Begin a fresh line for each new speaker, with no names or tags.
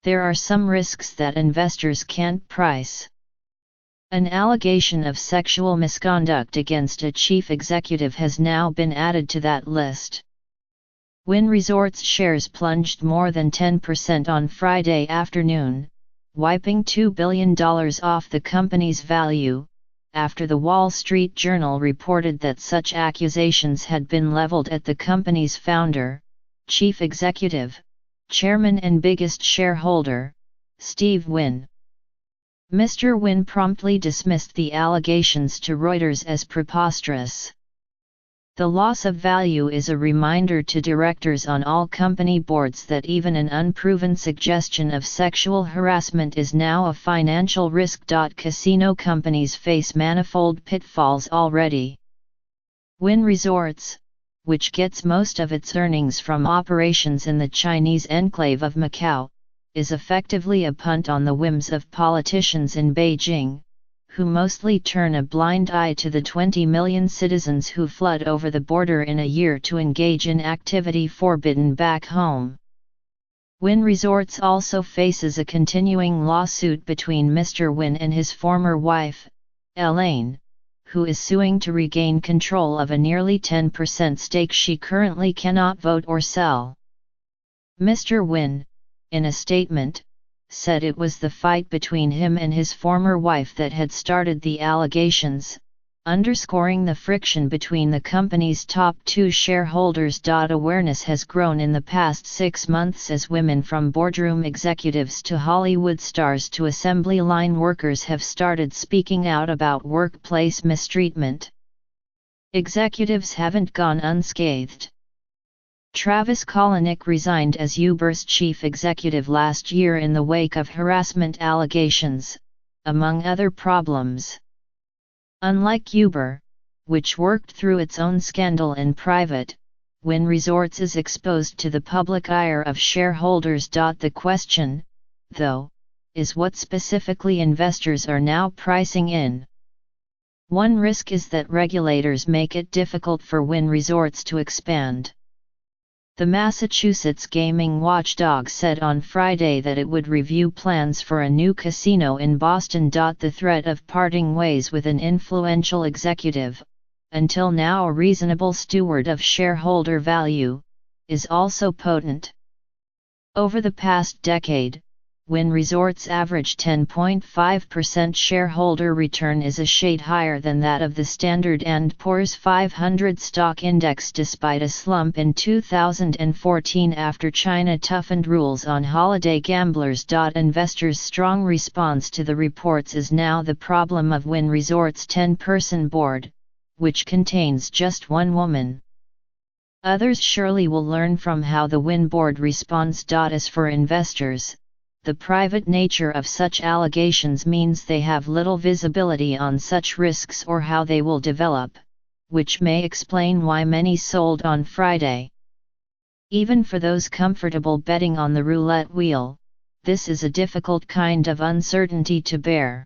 there are some risks that investors can't price. An allegation of sexual misconduct against a chief executive has now been added to that list. Wynn Resorts shares plunged more than 10% on Friday afternoon, wiping $2 billion off the company's value, after the Wall Street Journal reported that such accusations had been leveled at the company's founder, chief executive, chairman and biggest shareholder, Steve Wynn. Mr. Wynn promptly dismissed the allegations to Reuters as preposterous. The loss of value is a reminder to directors on all company boards that even an unproven suggestion of sexual harassment is now a financial risk. Casino companies face manifold pitfalls already. Wynn Resorts, which gets most of its earnings from operations in the Chinese enclave of Macau, is effectively a punt on the whims of politicians in Beijing, who mostly turn a blind eye to the 20 million citizens who flood over the border in a year to engage in activity forbidden back home. Wynn Resorts also faces a continuing lawsuit between Mr. Wynn and his former wife, Elaine, who is suing to regain control of a nearly 10% stake she currently cannot vote or sell. Mr. Wynn, in a statement, said it was the fight between him and his former wife that had started the allegations, underscoring the friction between the company's top two shareholders. Awareness has grown in the past 6 months as women from boardroom executives to Hollywood stars to assembly line workers have started speaking out about workplace mistreatment. Executives haven't gone unscathed. Travis Kalanick resigned as Uber's chief executive last year in the wake of harassment allegations, among other problems. Unlike Uber, which worked through its own scandal in private, Wynn Resorts is exposed to the public ire of shareholders. The question, though, is what specifically investors are now pricing in. One risk is that regulators make it difficult for Wynn Resorts to expand. The Massachusetts gaming watchdog said on Friday that it would review plans for a new casino in Boston. The threat of parting ways with an influential executive, until now a reasonable steward of shareholder value, is also potent. Over the past decade, Wynn Resorts' average 10.5% shareholder return is a shade higher than that of the Standard & Poor's 500 stock index despite a slump in 2014 after China toughened rules on holiday gamblers. Investors' strong response to the reports is now the problem of Wynn Resorts' 10-person board, which contains just one woman. Others surely will learn from how the Wynn board responds. As for investors, the private nature of such allegations means they have little visibility on such risks or how they will develop, which may explain why many sold on Friday. Even for those comfortable betting on the roulette wheel, this is a difficult kind of uncertainty to bear.